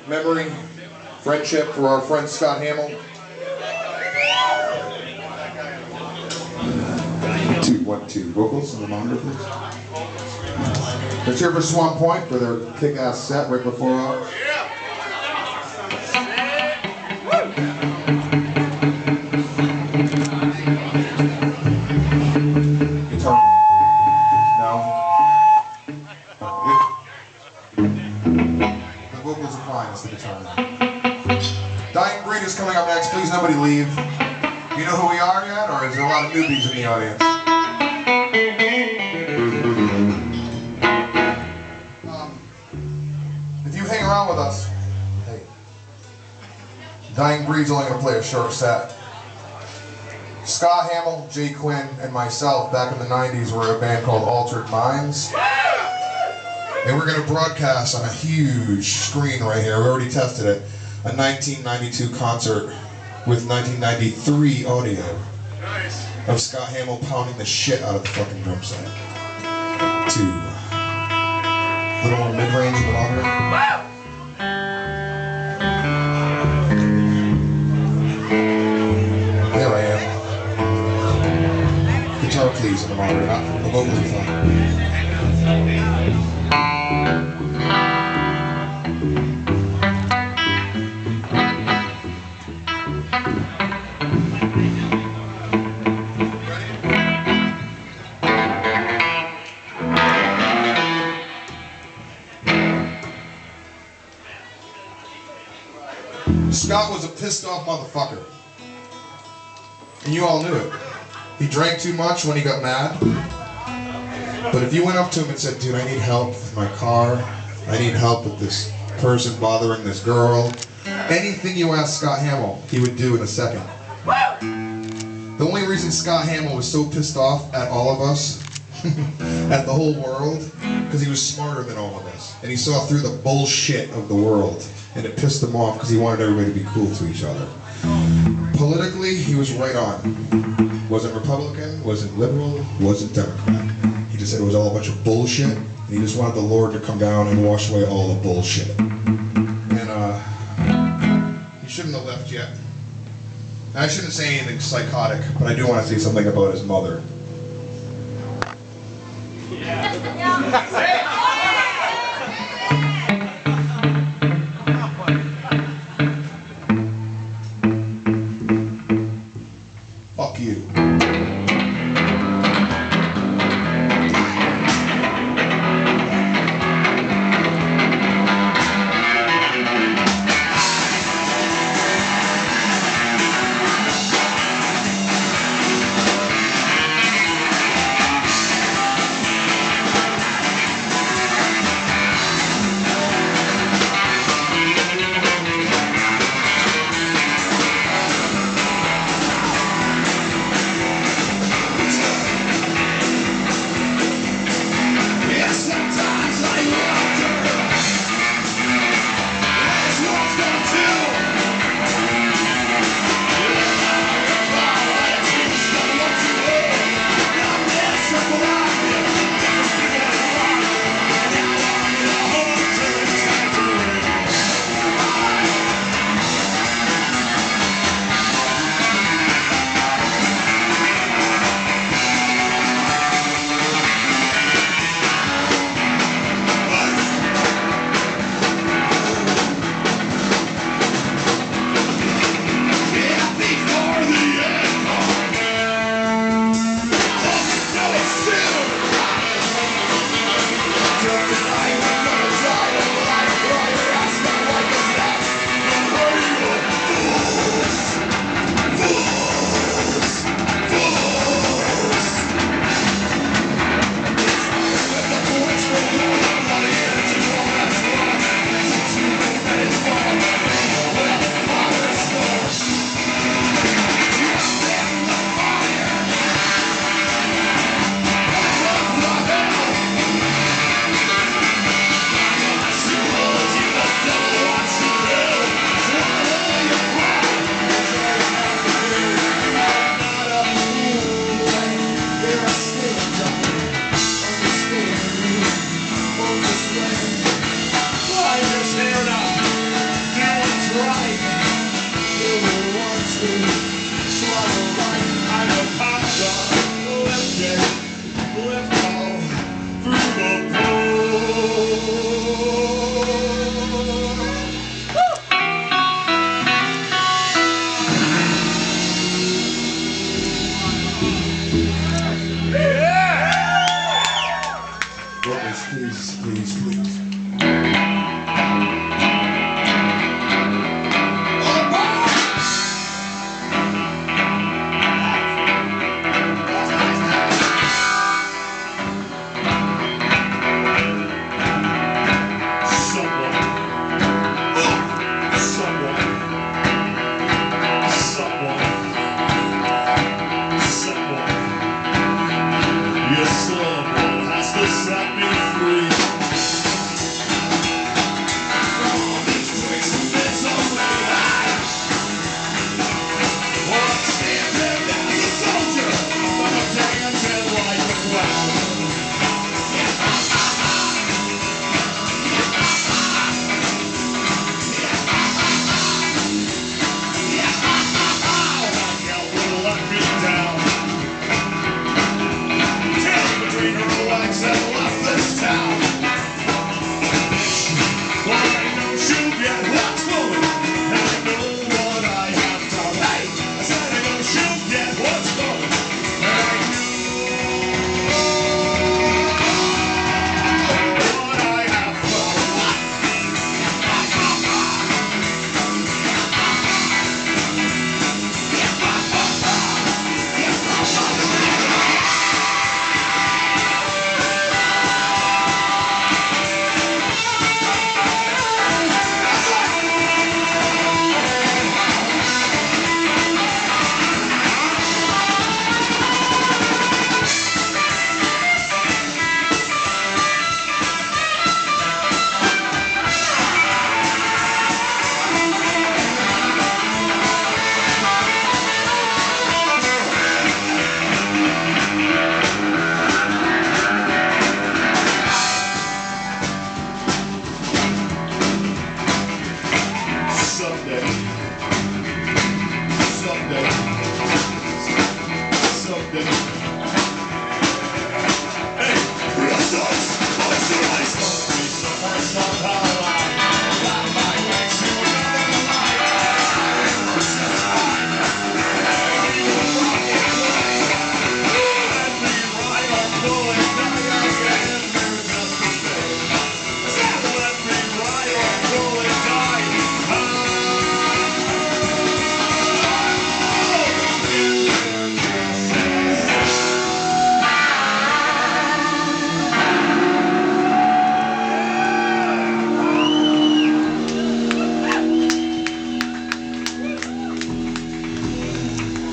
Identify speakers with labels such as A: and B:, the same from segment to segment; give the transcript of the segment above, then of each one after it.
A: memory, friendship for our friend Scott Hamill. 2, 1, 2. Vocals on the monitor, please. Let's hear for Swan Point for their kick-ass set right before ours. Guitar. No. The vocals are fine, it's the guitar now. Dying Breed is coming up next. Please, nobody leave. You know who we are yet, or is there a lot of newbies in the audience? If you hang around with us, hey, Dying Breed's only going to play a short set. Scott Hamill, Jay Quinn, and myself back in the 90s were a band called Altered Minds. And we're going to broadcast on a huge screen right here. We already tested it. A 1992 concert with 1993 audio of Scott Hamill pounding the shit out of the fucking drum set. 2. A little more mid-range in the monitor. There I am. Guitar please in the monitor, not the vocals are fine. Scott was a pissed off motherfucker. And you all knew it. He drank too much when he got mad. But if you went up to him and said, dude, I need help with my car, I need help with this person bothering this girl, anything you asked Scott Hamill, he would do in a second. The only reason Scott Hamill was so pissed off at all of us, at the whole world, because he was smarter than all of us. And he saw through the bullshit of the world. And it pissed him off because he wanted everybody to be cool to each other. Politically, he was right on. Wasn't Republican, wasn't liberal, wasn't Democrat. He just said it was all a bunch of bullshit, and he just wanted the Lord to come down and wash away all the bullshit. And he shouldn't have left yet. I shouldn't say anything psychotic, but I do want to say something about his mother. Fuck you.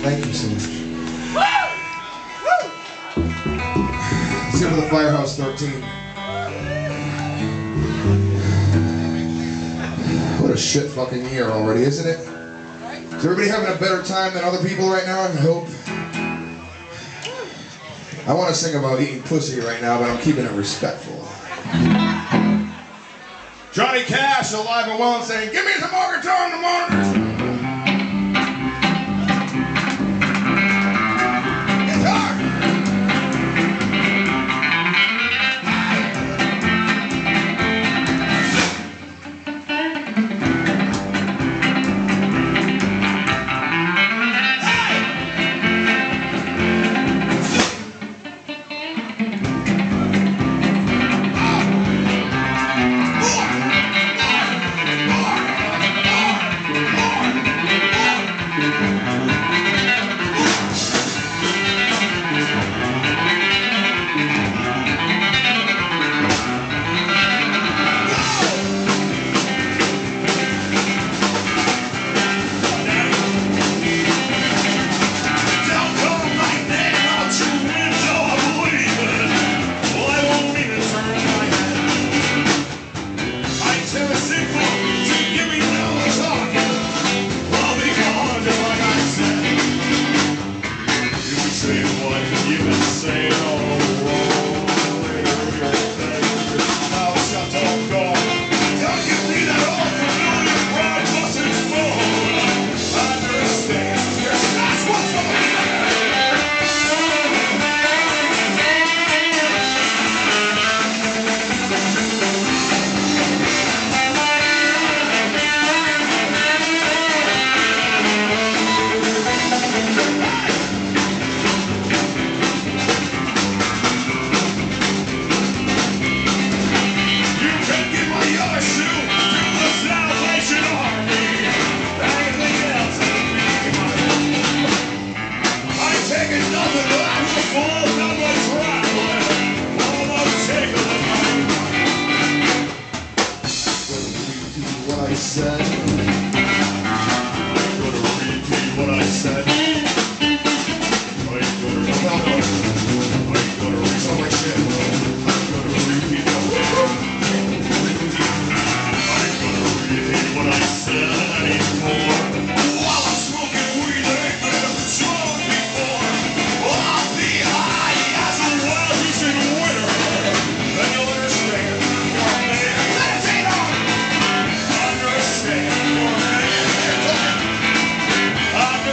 A: Thank you so much. Let's go for the Firehouse 13. What a shit fucking year already, isn't it? Is everybody having a better time than other people right now? I hope. I want to sing about eating pussy right now, but I'm keeping it respectful. Johnny Cash, alive and well, saying, "Give me some more guitar in the morning."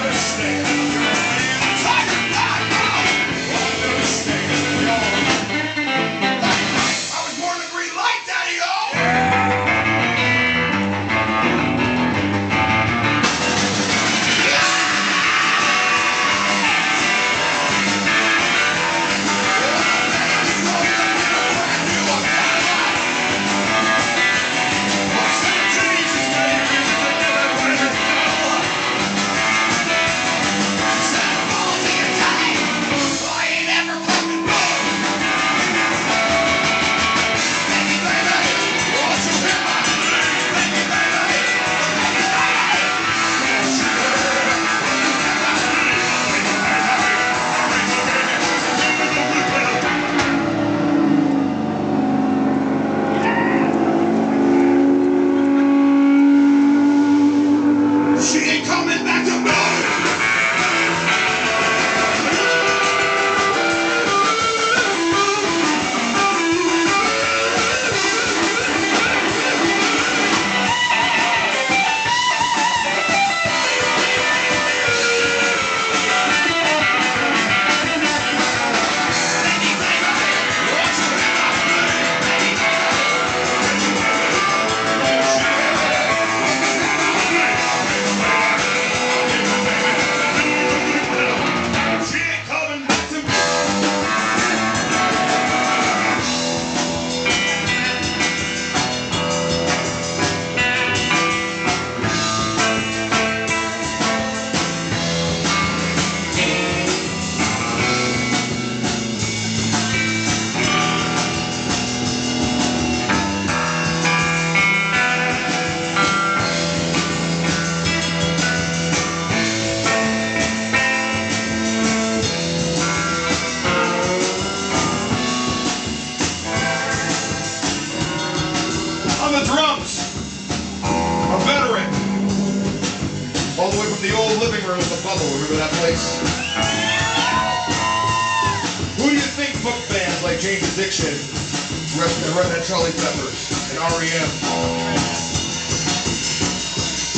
B: Understand.
A: Bubble. Remember that place? Who do you think booked bands like Jane's Addiction, Red Hot Chili Peppers, and R.E.M.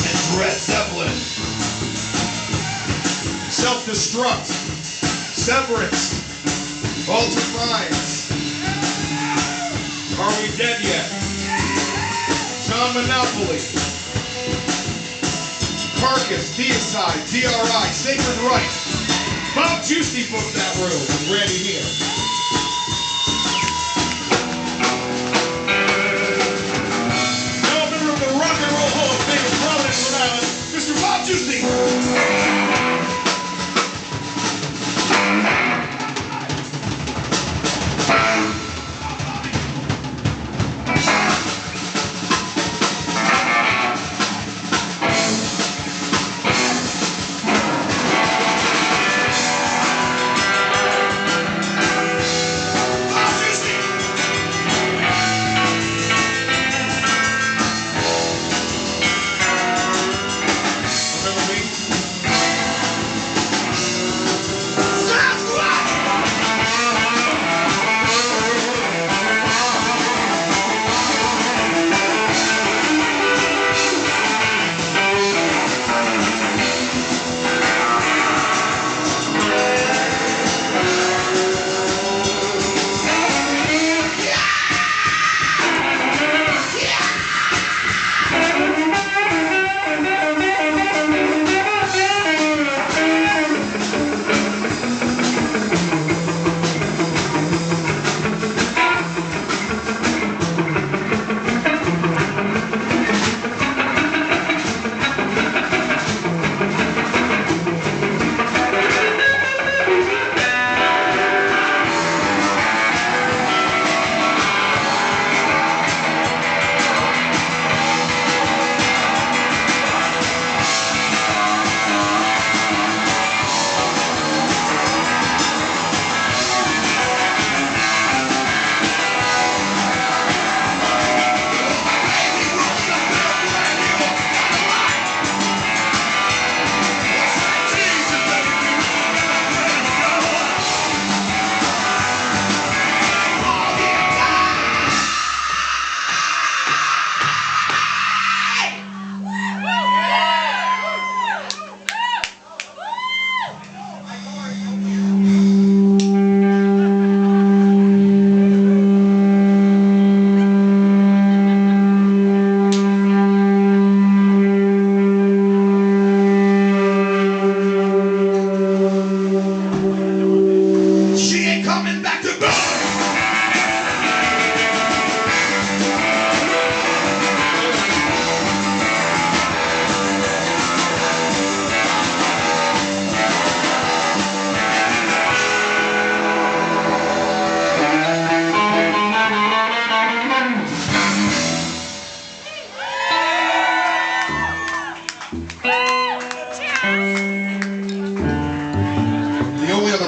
A: and Led Zeppelin? Self-Destruct, Severance, Altered Minds, Are We Dead Yet? John Monopoly, Carcass, Deicide, DRI, Sacred Right. Bob Juicy booked that room with Randy here. Now a member of the Rock and Roll Hall of Fame of Providence, Rhode Island, Mr. Bob Juicy.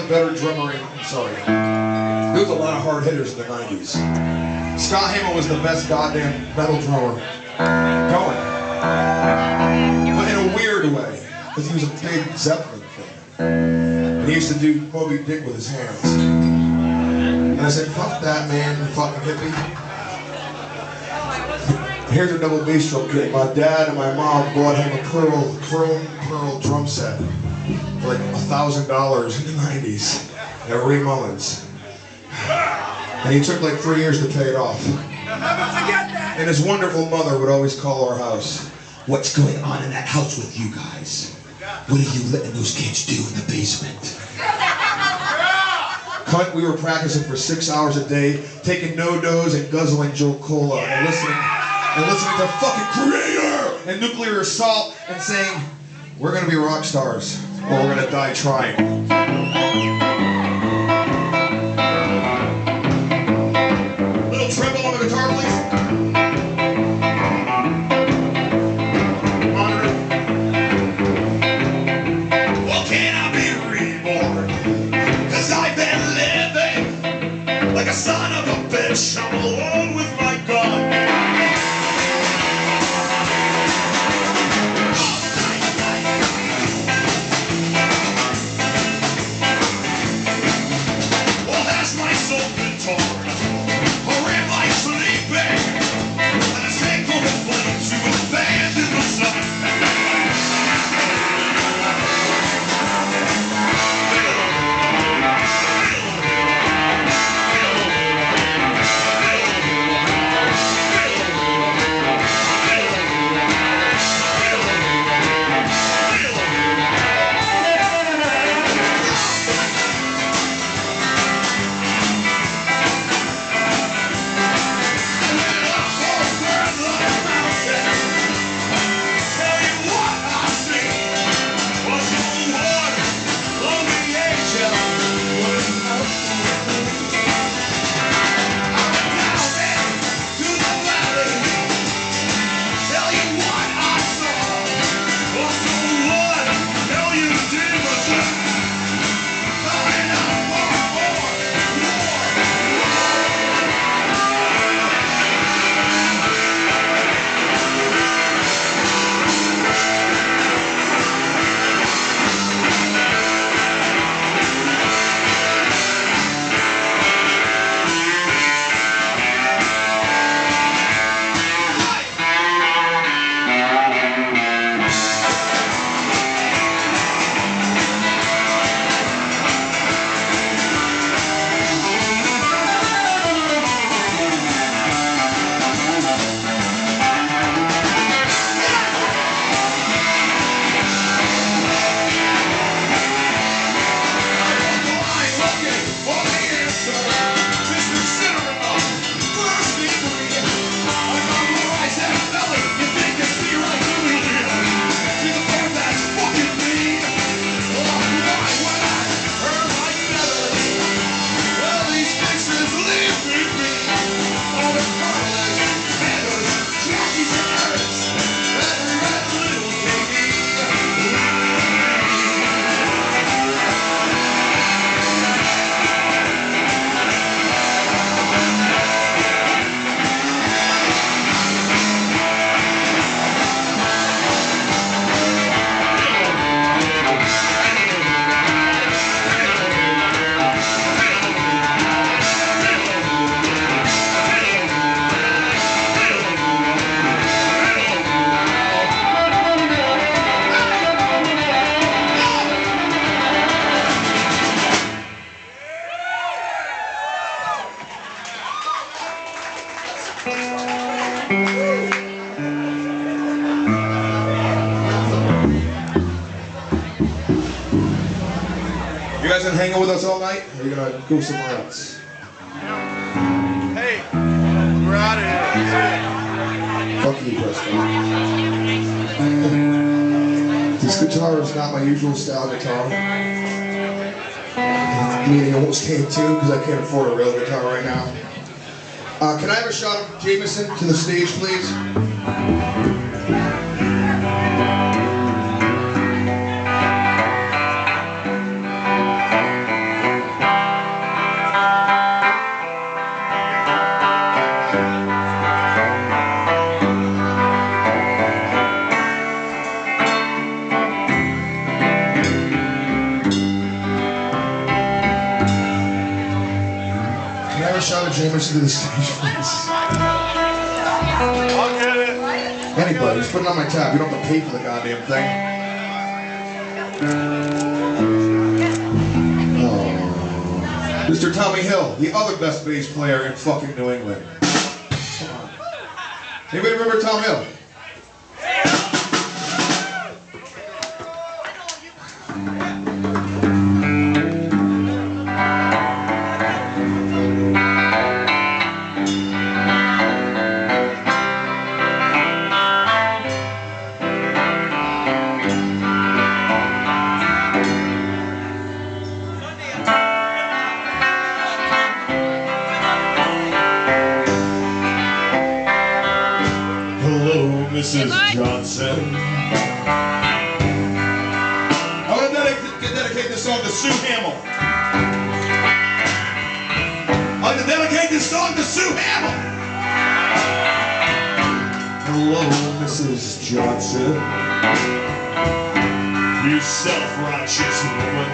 A: Better drummer there was a lot of hard hitters in the 90s. Scott Hamill was the best goddamn metal drummer going. But in a weird way, because he was a big Zeppelin fan. And he used to do Moby Dick with his hands. And I said, fuck that, man, you fucking hippie. Here's a double bass drum kit. My dad and my mom bought him a chrome pearl drum set for like $1,000 in the 90s at Ray Mullins. And he took like 3 years to pay it off. And his wonderful mother would always call our house. What's going on in that house with you guys? What are you letting those kids do in the basement? Cunt, we were practicing for 6 hours a day, taking no-dos and guzzling Joe Cola and listening to fucking Creator and Nuclear Assault and saying, we're gonna be rock stars or we're gonna die trying. Little treble on the guitar, please. Monitor. Well, can I be reborn? 'Cause I've been living like a son of a bitch. I'm alone with my gun. gonna hang out with us all night, or are you gonna go somewhere else?
B: Hey, we're out of here.
A: Fuck you, Preston. This guitar is not my usual style guitar. Meaning I won't stay in tune because I can't afford a real guitar right now. Can I have a shot of Jameson to the stage, please? Can I have a shot of Jameson to the stage, please?
B: I'll get it.
A: Anybody, just put it on my tab. You don't have to pay for the goddamn thing. Oh. Mr. Tommy Hill, the other best bass player in fucking New England. Come on. Anybody remember Tom Hill?
B: Hello, Mrs. Johnson.
A: I want to dedicate this song to Sue Hamill. I'd like to dedicate this song to Sue Hamill.
B: Hello, Mrs. Johnson. You self-righteous woman.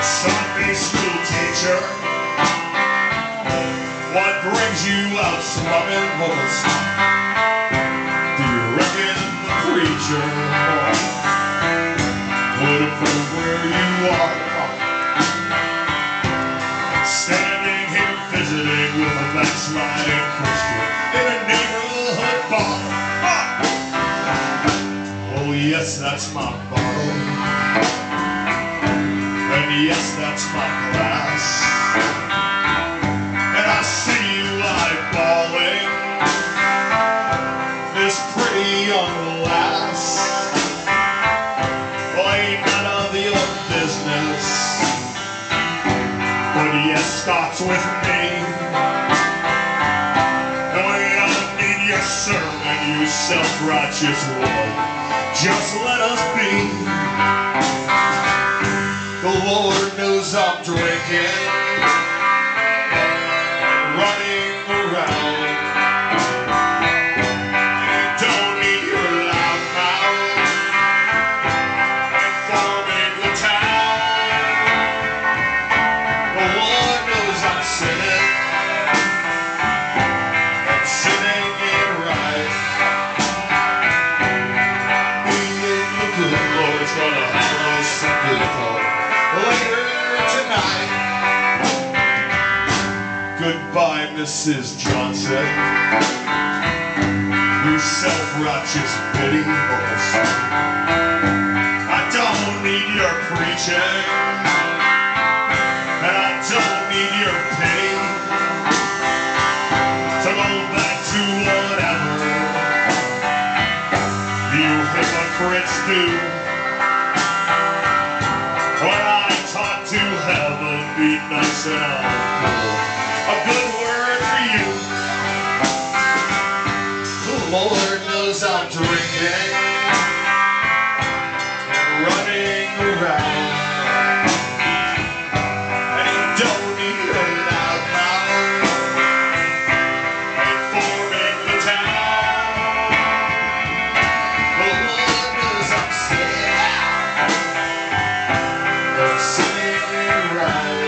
B: Sunday school teacher. What brings you out slumming, woman? Do you reckon the preacher would approve where you are? Standing here visiting with a backsliding Christian in a neighborhood bar. Oh yes, that's my bottle. And yes, that's my glass. And I see you eyeballing this pretty young lass. Well, ain't none of your business, but yes, starts with me. And we don't need your sermon, you self-righteous woman. Just let us be. The Lord knows I'm drinking, running around. And don't need your loud mouth informing the town. The Lord knows I'm sinning, and sinning ain't right. Me and the good Lord's gonna have us some good talk later tonight. Goodbye, Mrs. Johnson. You self-righteous pity voice. I don't need your preaching, and I don't need your pity to go back to whatever you hypocrites do. When I talk to heaven, be nice and I'll a good word for you. The Lord knows I'm drinking and running around. And he don't need your loud mouth informing the town. The Lord knows I'm sinning and sinning ain't right.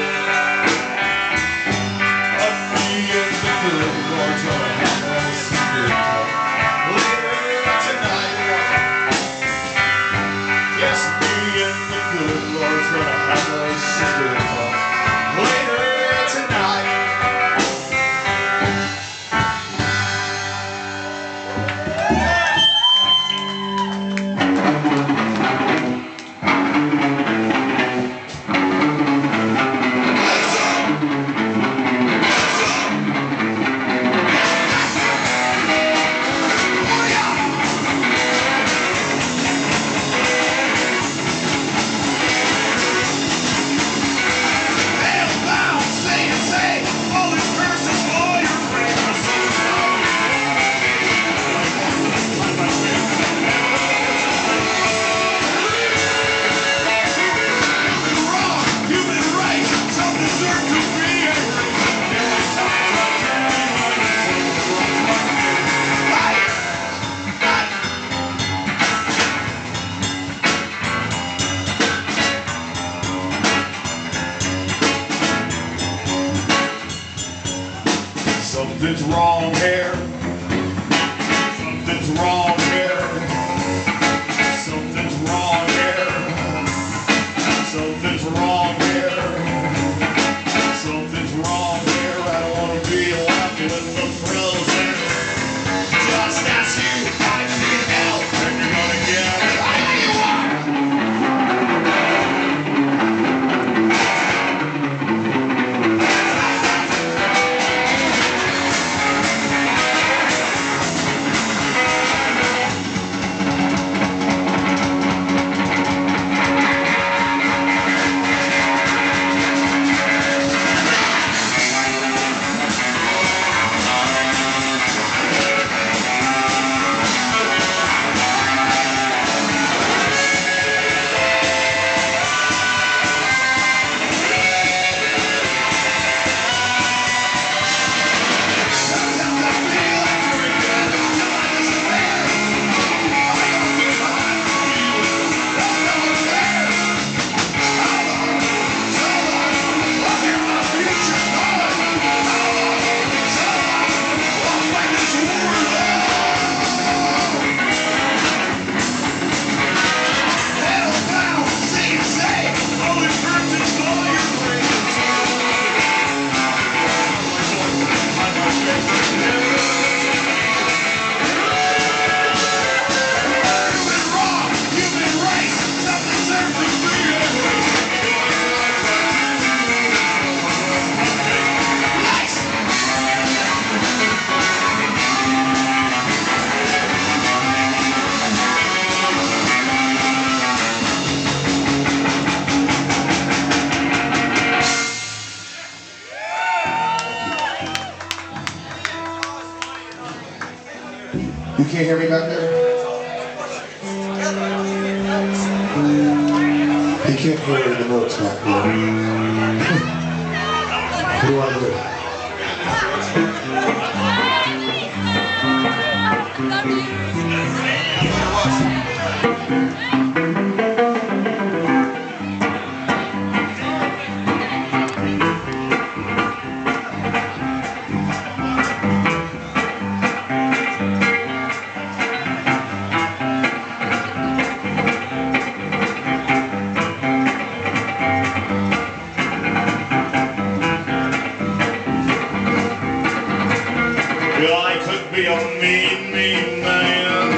B: Later tonight. Something's wrong here. Something's wrong here. Something's wrong here. Something's wrong here. I don't want to be left in the frozen. Just ask you, I need help, and you're gonna get it. I know you are.
A: You can't hear me back there? He can't hear the notes back there. What do you want to do?
B: I could be a mean, mean man.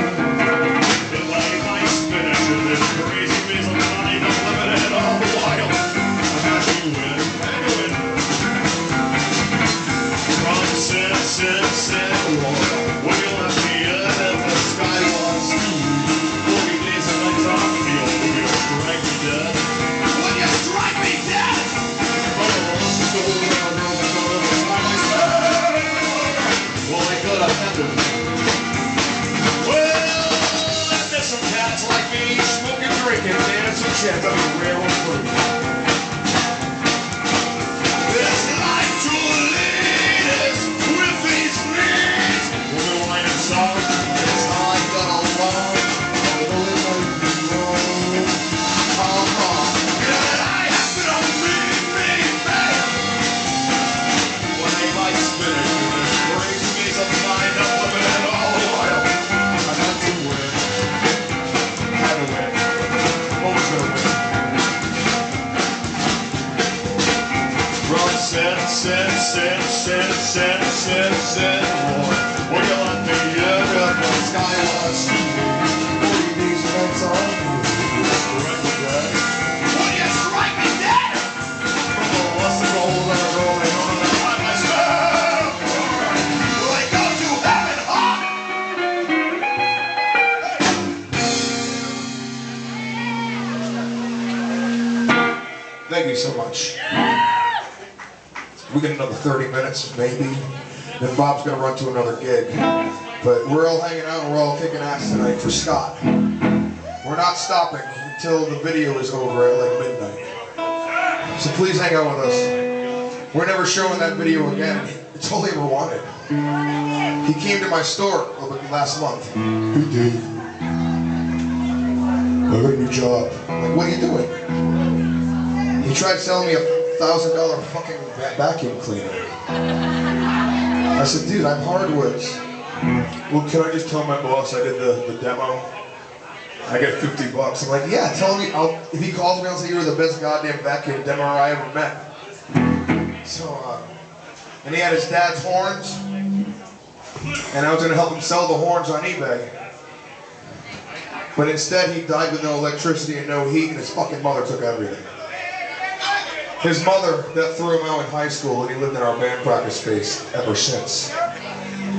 B: But like my spinach in this crazy maze of mind, I'm living it all wild. I got you in, penguin. From sit, where you left me at the sky was 40 days and nights on the field. Will you strike me dead? Will you strike me dead? Well, I could have handled it. Well, there's some cats like me, smoking, drinking, dancing, chance I'll be rare and free. This life to lead is with these knees. We'll be wine and song, it's all I got along. Although it might be wrong, I'm wrong. And I have been a mean, mean man. When I like spinach in this crazy maze of mine, I'm living it all wild. I had to win. Had to win. What was gonna win? Run, sit, roar. Will you let me in if the sky was blue? 40 days and nights on you. Strike me dead. Will you strike me dead? From the lust of gold and a rolling on the high my spell. Will I go to heaven, huh?
A: Thank you so much. We get another 30 minutes, maybe. Then Bob's gonna run to another gig. But we're all hanging out and we're all kicking ass tonight for Scott. We're not stopping until the video is over at like midnight. So please hang out with us. We're never showing that video again. It's all he ever wanted. He came to my store last month. Hey Dave, I got a new job. I'm like, what are you doing? He tried selling me a $1,000 fucking vacuum cleaner. I said, dude, I'm hardwoods.
B: Well, can I just tell my boss I did the demo? I get $50. I'm like, yeah, tell him. If he calls me, I'll say you were the best goddamn vacuum demo I ever met. So, and he had his dad's horns, and I was gonna help him sell the horns on eBay. But instead, he died with no electricity and no heat, and his fucking mother took everything. His mother that threw him out in high school, and he lived in our band practice space ever since.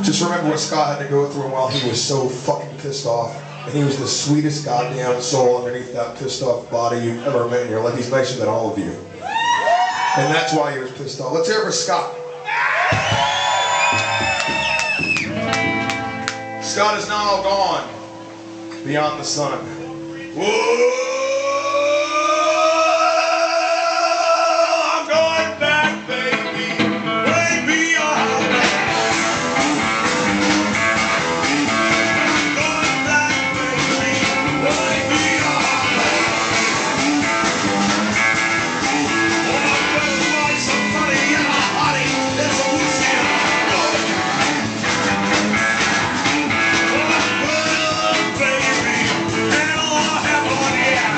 B: Just remember what Scott had to go through while he was so fucking pissed off. And he was the sweetest goddamn soul underneath that pissed off body you've ever met in your life. He's nicer than all of you. And that's why he was pissed off. Let's hear it for Scott. Scott is now gone beyond the sun. Whoa! Yeah.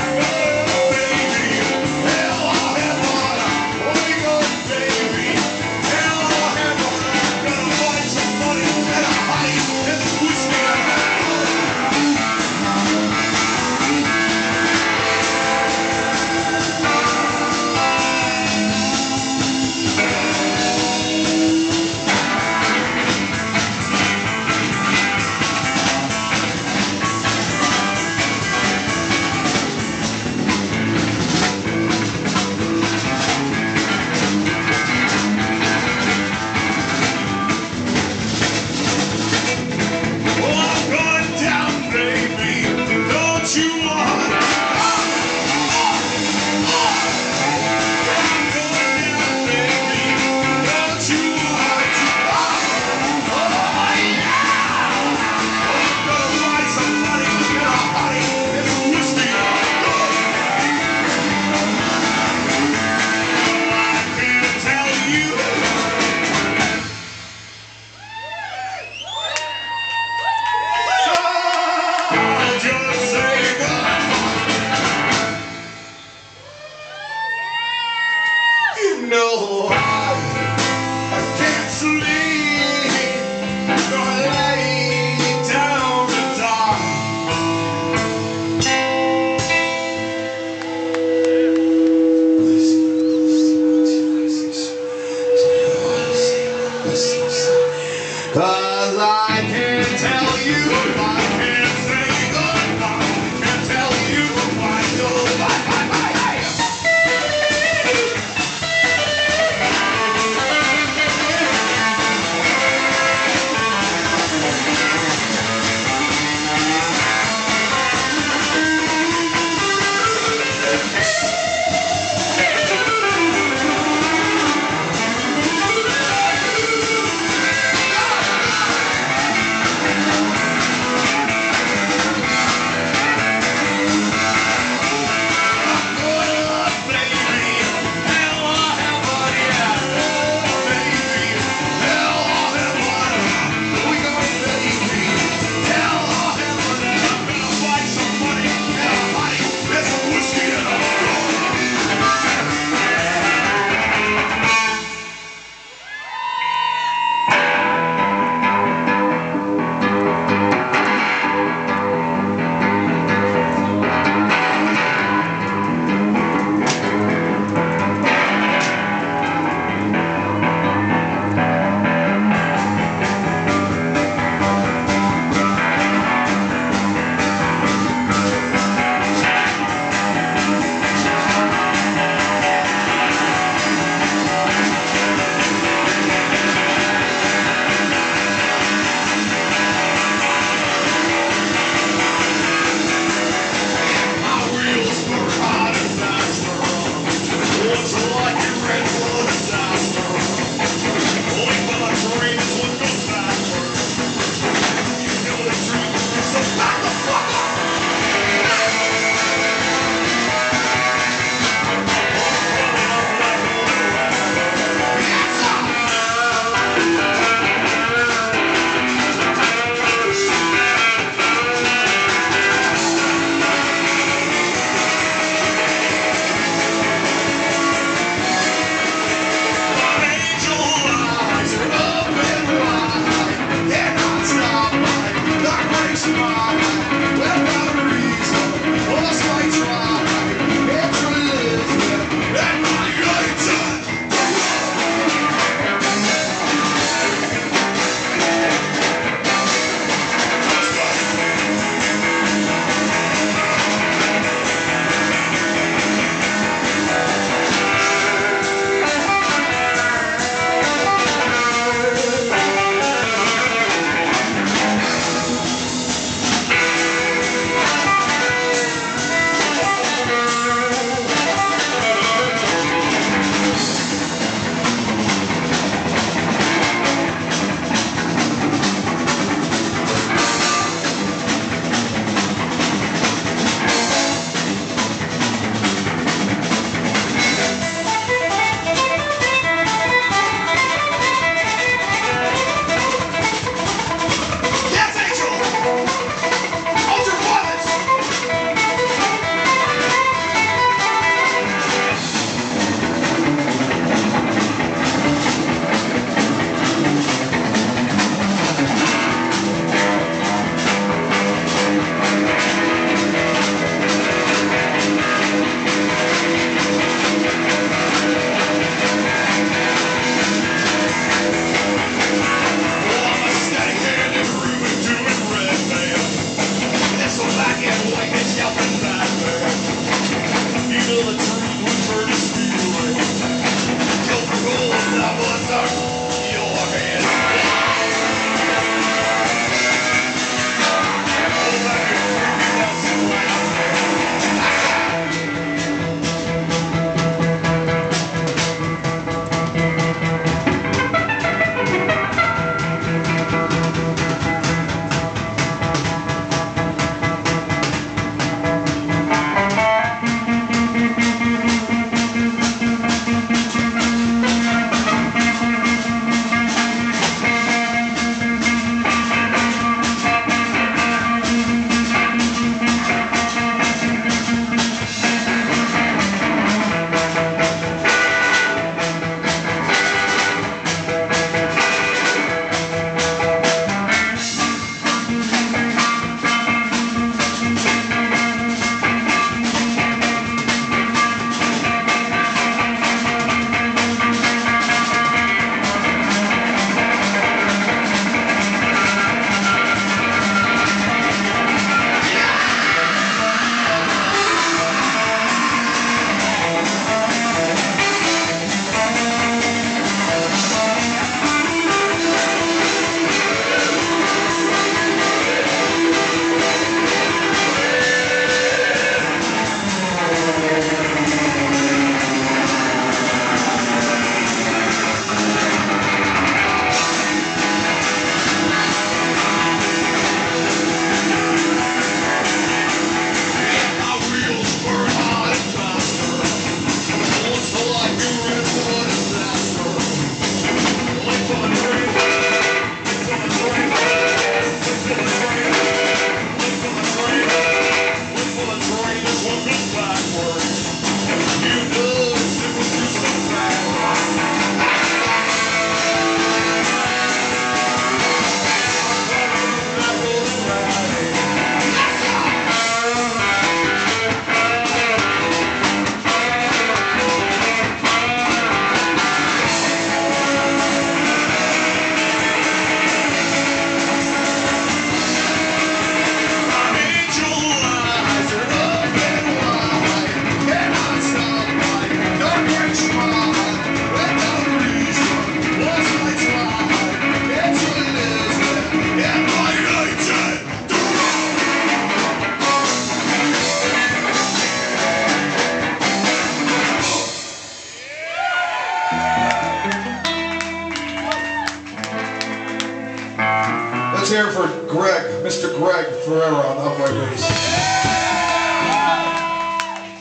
A: forever on the upright bass.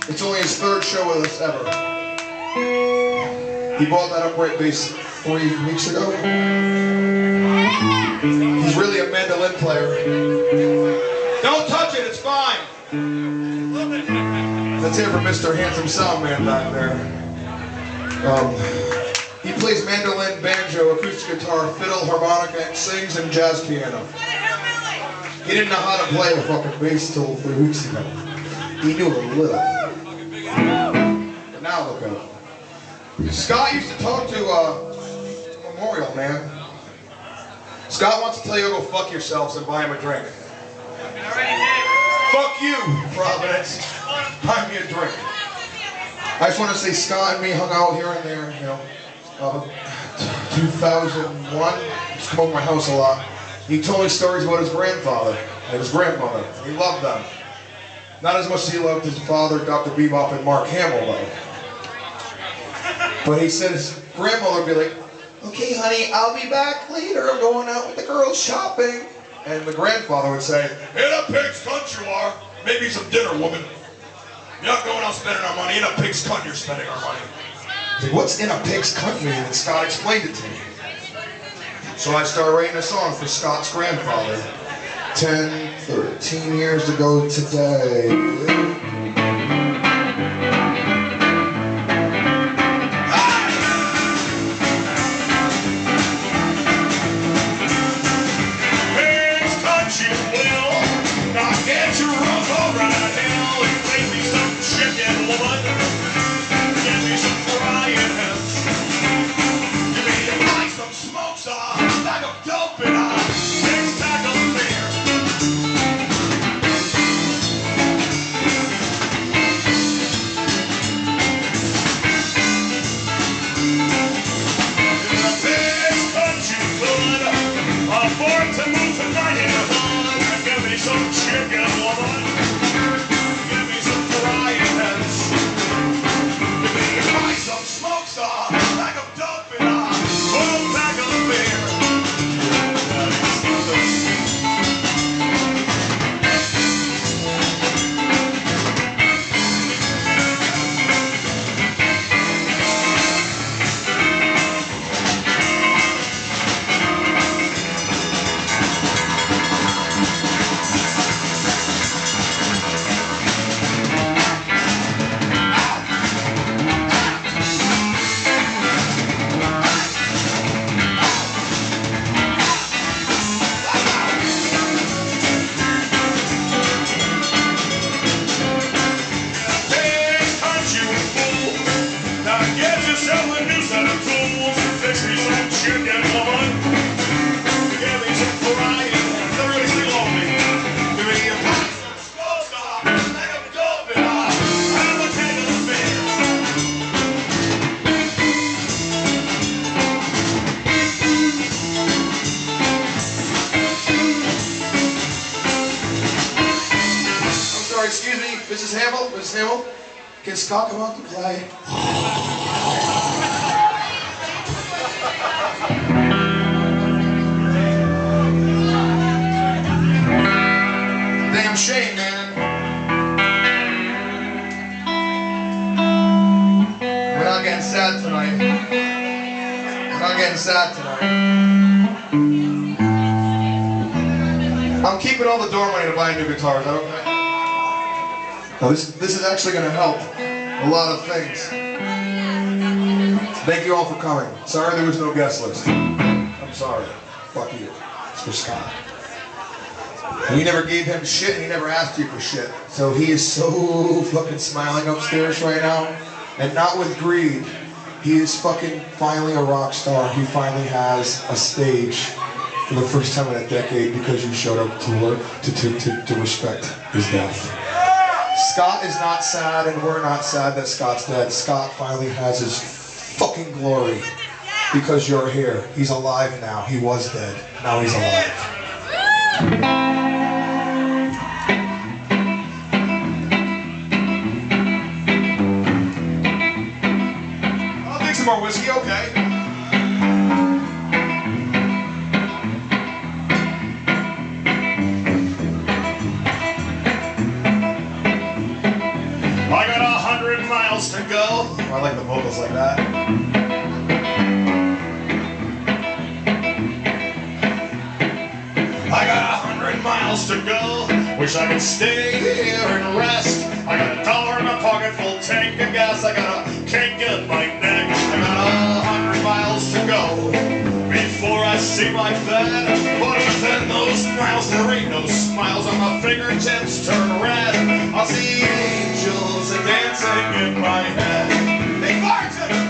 A: It's only his third show with us ever. He bought that upright bass 3 weeks ago. He's really a mandolin player. Don't touch it, it's fine. Let's hear from Mr. Handsome Soundman back there. He plays mandolin, banjo, acoustic guitar, fiddle, harmonica, and sings and jazz piano. He didn't know how to play the fucking bass till 3 weeks ago. He knew a little. But now look at him. Scott used to talk to Memorial, man. Scott wants to tell you to go fuck yourselves and buy him a drink. Fuck you, Providence. Buy me a drink. I just want to say Scott and me hung out here and there, you know. 2001, just come over to my house a lot. He told me stories about his grandfather and his grandmother. He loved them. Not as much as he loved his father, Dr. Bebop and Mark Hamill, though. But he said his grandmother would be like, okay, honey, I'll be back later. I'm going out with the girls shopping. And the grandfather would say, in a pig's cunt you are. Maybe some dinner, woman. You're not going out spending our money. In a pig's cunt you're spending our money. I said, what's in a pig's cunt mean? And Scott explained it to me. So I started writing a song for Scott's grandfather. 10, 13 years ago today. Excuse me, Mrs. Hamill, can Scott come out to play? Damn shame, man. We're not getting sad tonight. We're not getting sad tonight. I'm keeping all the door money to buy new guitars, okay? Now this is actually going to help a lot of things. Thank you all for coming. Sorry there was no guest list. I'm sorry. Fuck you. It's for Scott. And you never gave him shit and he never asked you for shit. So he is so fucking smiling upstairs right now. And not with greed. He is fucking finally a rock star. He finally has a stage for the first time in a decade because you showed up to work to respect his death. Scott is not sad, and we're not sad that Scott's dead. Scott finally has his fucking glory because you're here. He's alive now. He was dead. Now he's alive. I'll take some more whiskey, okay. I like the vocals like that.
B: I got 100 miles to go. Wish I could stay here and rest. I got $1 in my pocket, full tank of gas. I got a cake in my neck. I got 100 miles to go before I see my bed. But within those miles, there ain't no smiles on my fingertips turn red. I'll see angels dancing in my head. Hey, bartender!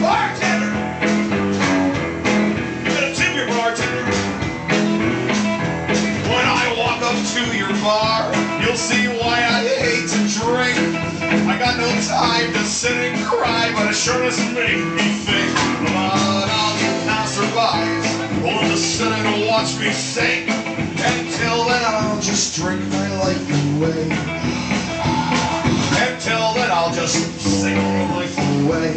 B: Bartender! You gotta tip your bartender. When I walk up to your bar, you'll see why I hate to drink. I got no time to sit and cry, but it sure doesn't make me think about all you passerbys willing to sit and watch me sing. Until then I'll just drink my life away. Until then I'll just sing my life away.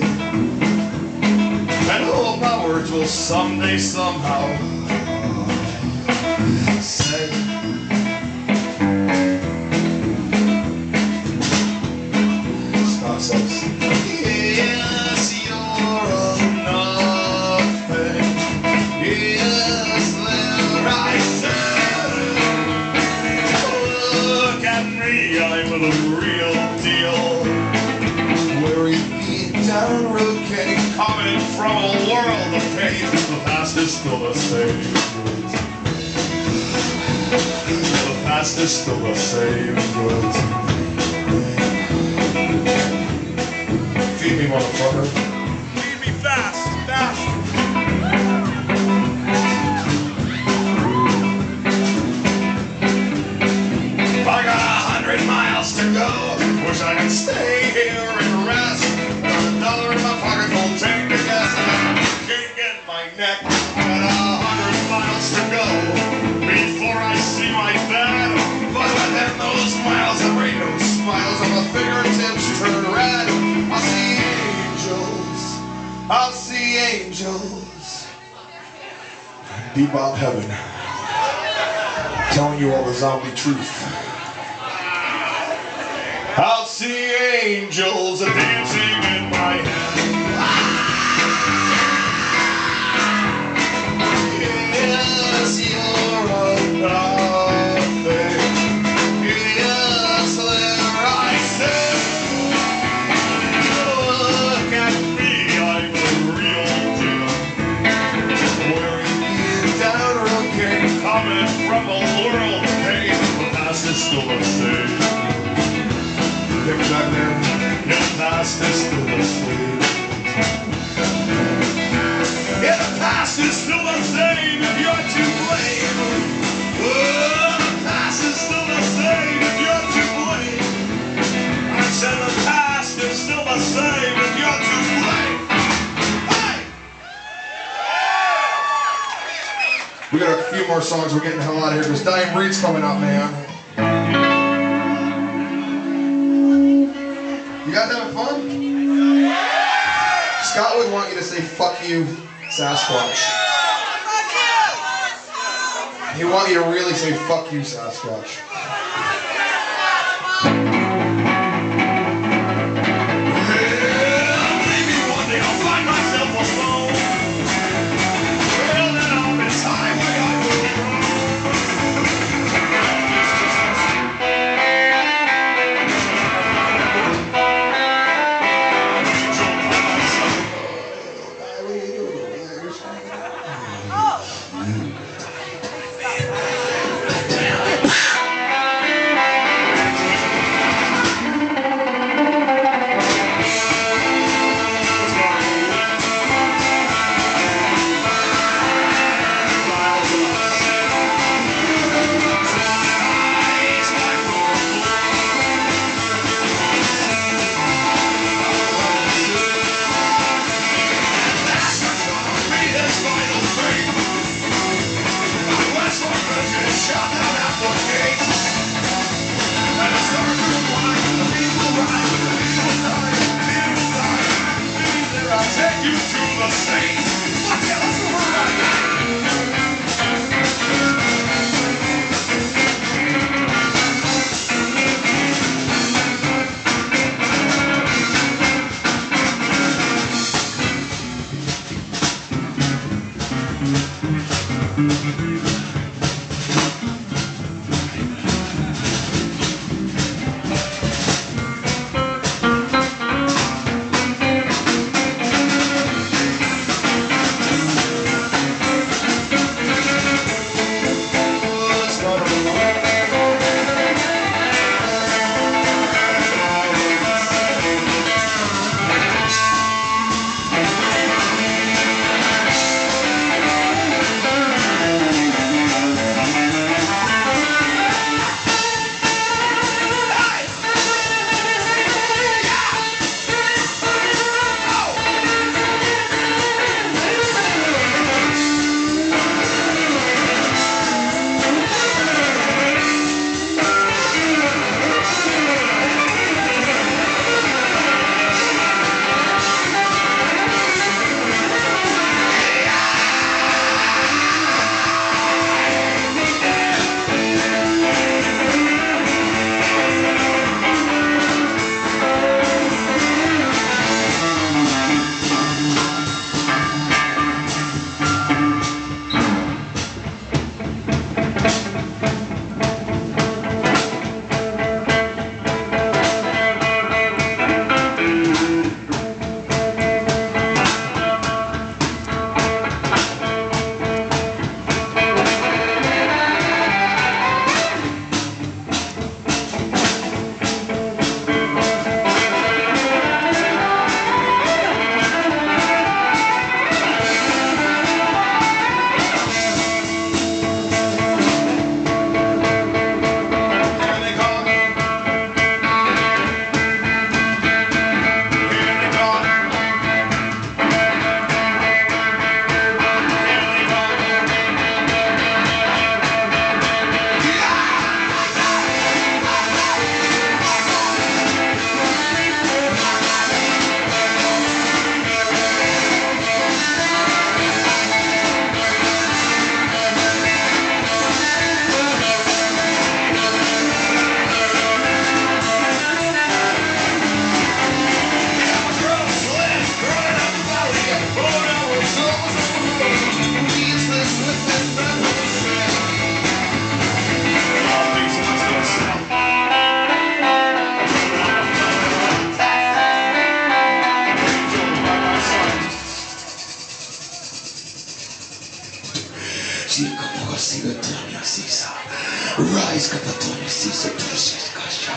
B: And all of my words will someday somehow say. Scott says, yes, you're a nothing. Yes, there I said. Look at me, I'm the real deal. Wearing me down road cake, coming from a world of pain. The past is still the same. The past is still the same.
A: Feed me, motherfucker.
B: Feed me fast, fast. I got 100 miles to go. Wish I could stay here and rest. Got $1 in my pocket, full tank of gas. I got a cake in my neck. Got 100 miles to go before I see my bed. But within those miles, there ain't no smiles on my fingertips turn red. I'll see angels. I'll see angels.
A: Deep out heaven. Telling you all the zombie truth.
B: I'll see angels dancing in my head. Yes, you're a nothing. Yes, there I said. Look at me, I'm the real deal. Wearing me down rookie, coming from a world of pain. The past is still the same.
A: Get me back there.
B: The past is still the same. Yeah, the past is still the same if you're to blame. Oh, the past is still the same if you're to blame. I said the past is still the same if you're to blame. Hey!
A: We got a few more songs. We're getting the hell out of here because Dying Breed's coming up, man. You guys having fun? Scott would want you to say, fuck you, Sasquatch. He want you to really say, fuck you, Sasquatch.
B: Maybe one day I'll find myself alone. Well, then on this highway I will roam. Rise, Katatonia, Caesar, Tursis, Kasha.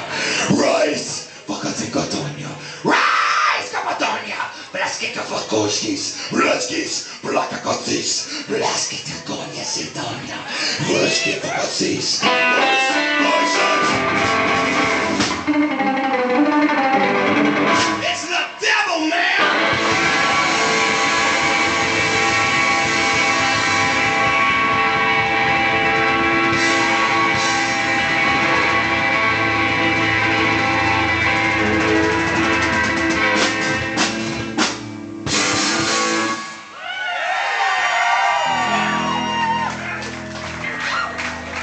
B: Rise, Vakazikatonia. Rise, Kapatonia. Blaskita Fokoshis, Blaskis, Blakakosis, Blaskitatonia, Sitonia. Blaskitosis. It's the devil, man!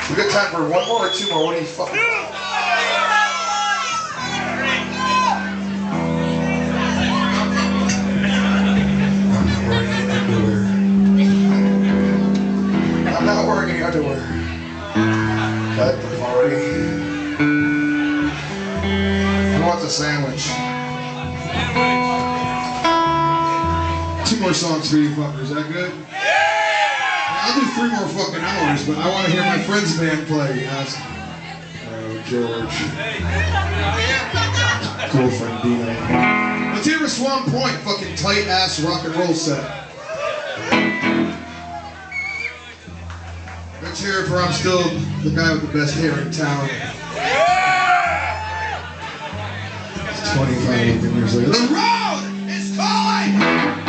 A: We got time for one more or two more? What do you fucking... I'm not wearing any underwear. I'm not wearing any underwear. Cut them already. Who wants a sandwich? Two more songs for you fuckers. Is that good? I'll do 3 more fucking hours, but I want to hear my friend's band play. Oh, George. Cool friend Dino. Let's hear a Swan Point fucking tight ass rock and roll set. Let's hear it for I'm still the guy with the best hair in town. 25 years later. The road is calling!